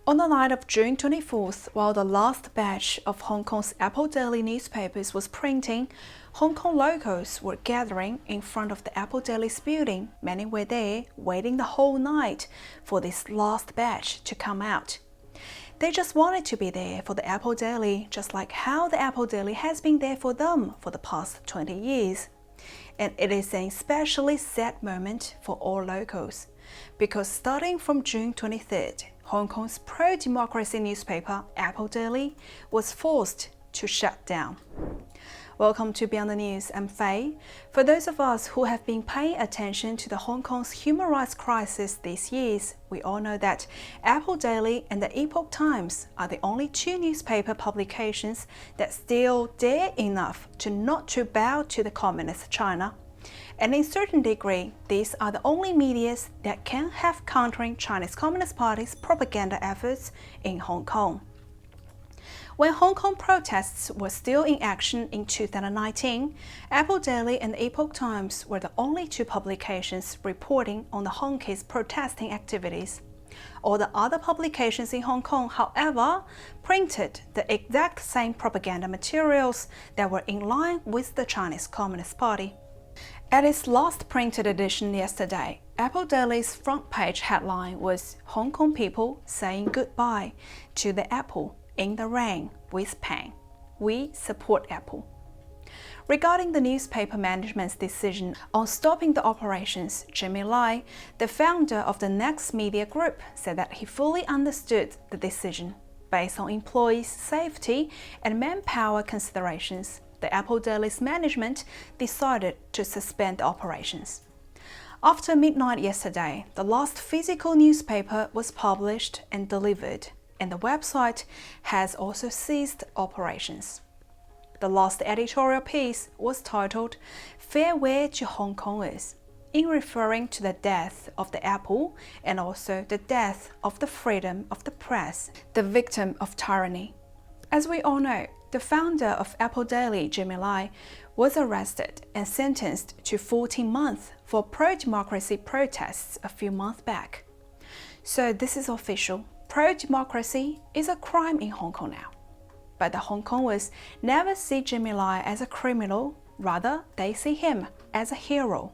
On the night of June 24th, while the last batch of Hong Kong's Apple Daily newspapers was printing, Hong Kong locals were gathering in front of the Apple Daily's building. Many were there, waiting the whole night for this last batch to come out. They just wanted to be there for the Apple Daily, just like how the Apple Daily has been there for them for the past 20 years. And it is an especially sad moment for all locals, because starting from June 23rd, Hong Kong's pro-democracy newspaper, Apple Daily, was forced to shut down. Welcome to Beyond the News, I'm Faye. For those of us who have been paying attention to the Hong Kong's human rights crisis these years, we all know that Apple Daily and the Epoch Times are the only two newspaper publications that still dare enough to not to bow to the communist China. And in a certain degree, these are the only medias that can have countering Chinese Communist Party's propaganda efforts in Hong Kong. When Hong Kong protests were still in action in 2019, Apple Daily and the Epoch Times were the only two publications reporting on the honkies' protesting activities. All the other publications in Hong Kong, however, printed the exact same propaganda materials that were in line with the Chinese Communist Party. At its last printed edition yesterday, Apple Daily's front page headline was "Hong Kong people saying goodbye to the Apple in the rain with pain. We support Apple." Regarding the newspaper management's decision on stopping the operations, Jimmy Lai, the founder of the Next Media Group, said that he fully understood the decision. Based on employees' safety and manpower considerations, the Apple Daily's management decided to suspend the operations. After midnight yesterday, the last physical newspaper was published and delivered, and the website has also ceased operations. The last editorial piece was titled "Farewell to Hong Kongers," in referring to the death of the Apple and also the death of the freedom of the press, the victim of tyranny. As we all know, the founder of Apple Daily, Jimmy Lai, was arrested and sentenced to 14 months for pro-democracy protests a few months back. So this is official. Pro-democracy is a crime in Hong Kong now. But the Hong Kongers never see Jimmy Lai as a criminal, rather they see him as a hero.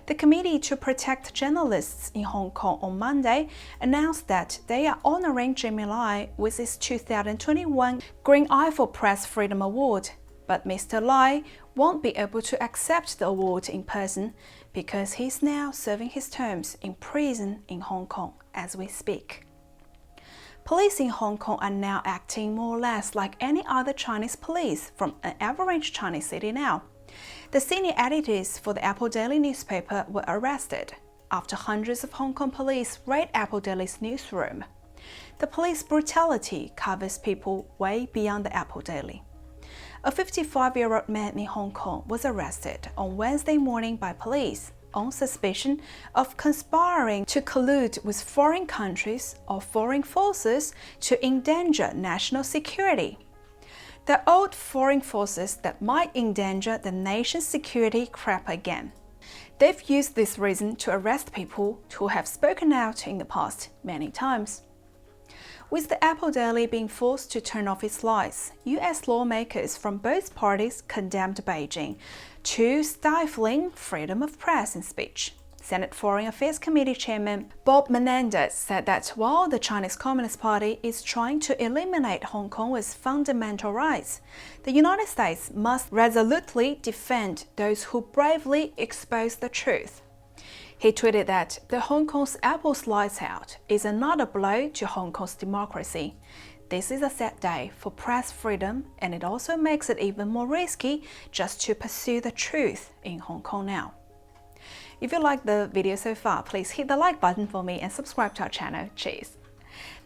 The Committee to Protect Journalists in Hong Kong on Monday announced that they are honoring Jimmy Lai with his 2021 Green Eye for Press Freedom Award, but Mr. Lai won't be able to accept the award in person because he's now serving his terms in prison in Hong Kong as we speak. Police in Hong Kong are now acting more or less like any other Chinese police from an average Chinese city now. The senior editors for the Apple Daily newspaper were arrested after hundreds of Hong Kong police raid Apple Daily's newsroom. The police brutality covers people way beyond the Apple Daily. A 55-year-old man in Hong Kong was arrested on Wednesday morning by police on suspicion of conspiring to collude with foreign countries or foreign forces to endanger national security. The old foreign forces that might endanger the nation's security crap again. They've used this reason to arrest people who have spoken out in the past many times. With the Apple Daily being forced to turn off its lights, US lawmakers from both parties condemned Beijing to stifling freedom of press and speech. Senate Foreign Affairs Committee Chairman Bob Menendez said that while the Chinese Communist Party is trying to eliminate Hong Kong's fundamental rights, the United States must resolutely defend those who bravely expose the truth. He tweeted that the Hong Kong's Apple's lights out is another blow to Hong Kong's democracy. This is a sad day for press freedom, and it also makes it even more risky just to pursue the truth in Hong Kong now. If you like the video so far, please hit the like button for me and subscribe to our channel. Cheers!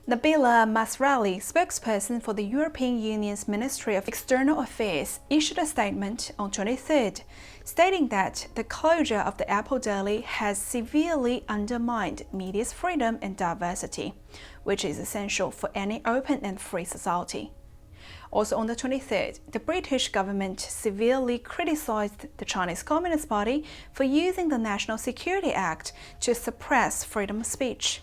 Nabila Masrali, spokesperson for the European Union's Ministry of External Affairs, issued a statement on 23rd, stating that the closure of the Apple Daily has severely undermined media's freedom and diversity, which is essential for any open and free society. Also on the 23rd, the British government severely criticized the Chinese Communist Party for using the National Security Act to suppress freedom of speech.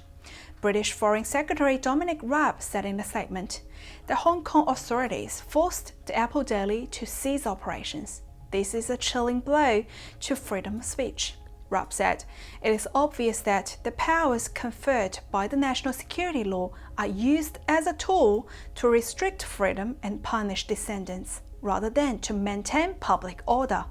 British Foreign Secretary Dominic Raab said in a statement, the Hong Kong authorities forced the Apple Daily to cease operations. This is a chilling blow to freedom of speech. Raab said, it is obvious that the powers conferred by the national security law are used as a tool to restrict freedom and punish dissidents, rather than to maintain public order.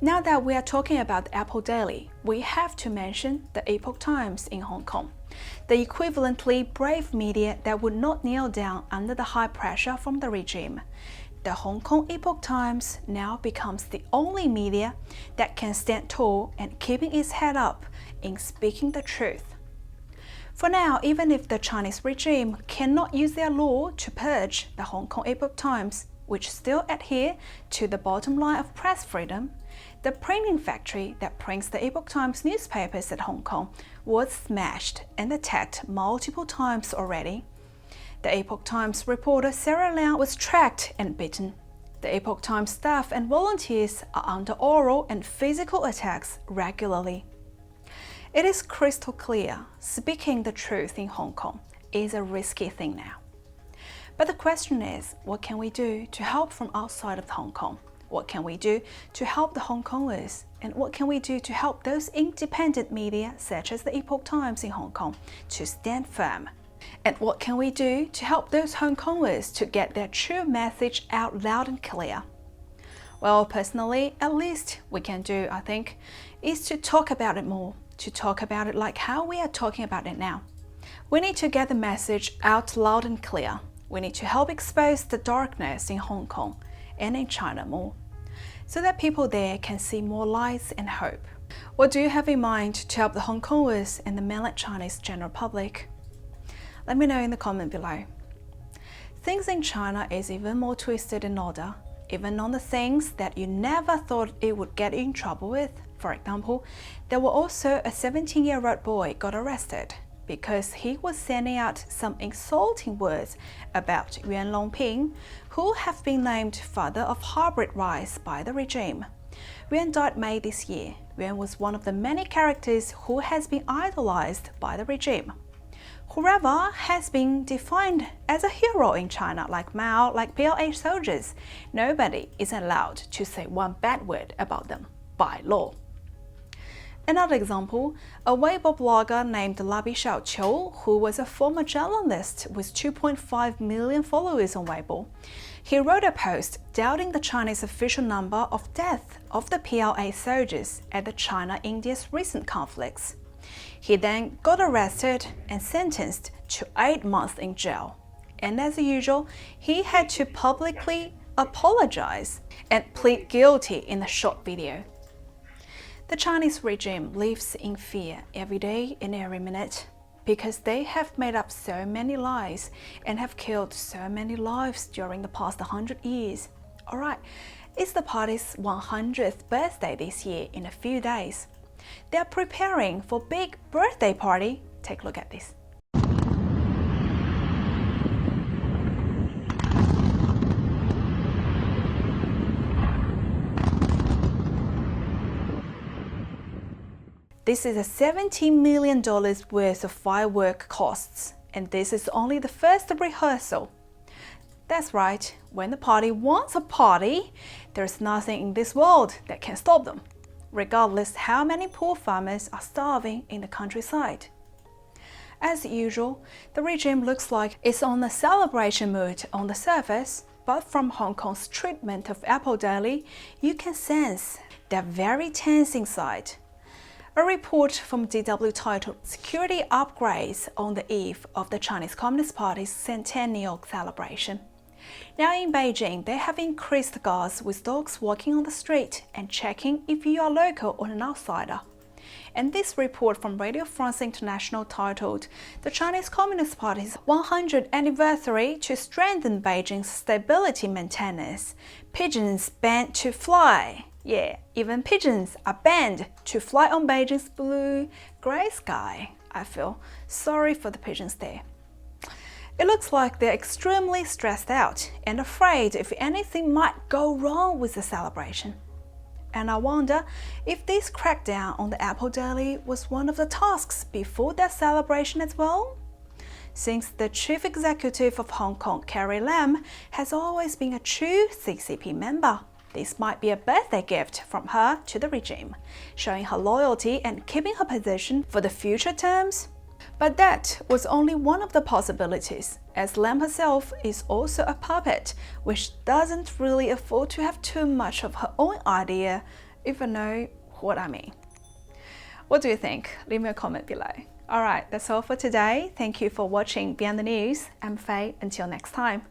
Now that we are talking about the Apple Daily, we have to mention the Epoch Times in Hong Kong, the equivalently brave media that would not kneel down under the high pressure from the regime. The Hong Kong Epoch Times now becomes the only media that can stand tall and keeping its head up in speaking the truth. For now, even if the Chinese regime cannot use their law to purge the Hong Kong Epoch Times, which still adhere to the bottom line of press freedom, the printing factory that prints the Epoch Times newspapers at Hong Kong was smashed and attacked multiple times already. The Epoch Times reporter Sarah Liang was tracked and beaten. The Epoch Times staff and volunteers are under oral and physical attacks regularly. It is crystal clear, speaking the truth in Hong Kong is a risky thing now. But the question is, what can we do to help from outside of Hong Kong? What can we do to help the Hong Kongers? And what can we do to help those independent media, such as the Epoch Times in Hong Kong, to stand firm? And what can we do to help those Hong Kongers to get their true message out loud and clear? Well, personally, at least we can do, I think, is to talk about it more, to talk about it like how we are talking about it now. We need to get the message out loud and clear. We need to help expose the darkness in Hong Kong and in China more, so that people there can see more light and hope. What do you have in mind to help the Hong Kongers and the mainland Chinese general public? Let me know in the comment below. Things in China is even more twisted in order, even on the things that you never thought it would get you in trouble with. For example, there were also a 17-year-old boy got arrested because he was sending out some insulting words about Yuan Longping, who have been named father of hybrid rice by the regime. Yuan died May this year. Yuan was one of the many characters who has been idolized by the regime. Whoever has been defined as a hero in China, like Mao, like PLA soldiers, nobody is allowed to say one bad word about them by law. Another example, a Weibo blogger named Labi Xiaoqiu, who was a former journalist with 2.5 million followers on Weibo. He wrote a post doubting the Chinese official number of deaths of the PLA soldiers at the China-India's recent conflicts. He then got arrested and sentenced to 8 months in jail. And as usual, he had to publicly apologize and plead guilty in a short video. The Chinese regime lives in fear every day and every minute because they have made up so many lies and have killed so many lives during the past 100 years. Alright, it's the party's 100th birthday this year in a few days. They are preparing for a big birthday party. Take a look at this. This is a $17 million worth of firework costs, and this is only the first rehearsal. That's right, when the party wants a party, there's nothing in this world that can stop them, regardless how many poor farmers are starving in the countryside. As usual, the regime looks like it's on a celebration mood on the surface, but from Hong Kong's treatment of Apple Daily, you can sense they're very tense inside. A report from DW titled Security Upgrades on the Eve of the Chinese Communist Party's centennial celebration. Now in Beijing, they have increased guards with dogs walking on the street and checking if you are local or an outsider. And this report from Radio France International titled The Chinese Communist Party's 100th Anniversary to Strengthen Beijing's Stability Maintenance. Pigeons banned to fly. Yeah, even pigeons are banned to fly on Beijing's blue, grey sky. I feel sorry for the pigeons there. It looks like they're extremely stressed out and afraid if anything might go wrong with the celebration. And I wonder if this crackdown on the Apple Daily was one of the tasks before that celebration as well? Since the chief executive of Hong Kong, Carrie Lam, has always been a true CCP member, this might be a birthday gift from her to the regime, showing her loyalty and keeping her position for the future terms. But that was only one of the possibilities, as Lam herself is also a puppet, which doesn't really afford to have too much of her own idea, if you know what I mean. What do you think? Leave me a comment below. Alright, that's all for today. Thank you for watching Beyond the News. I'm Faye. Until next time.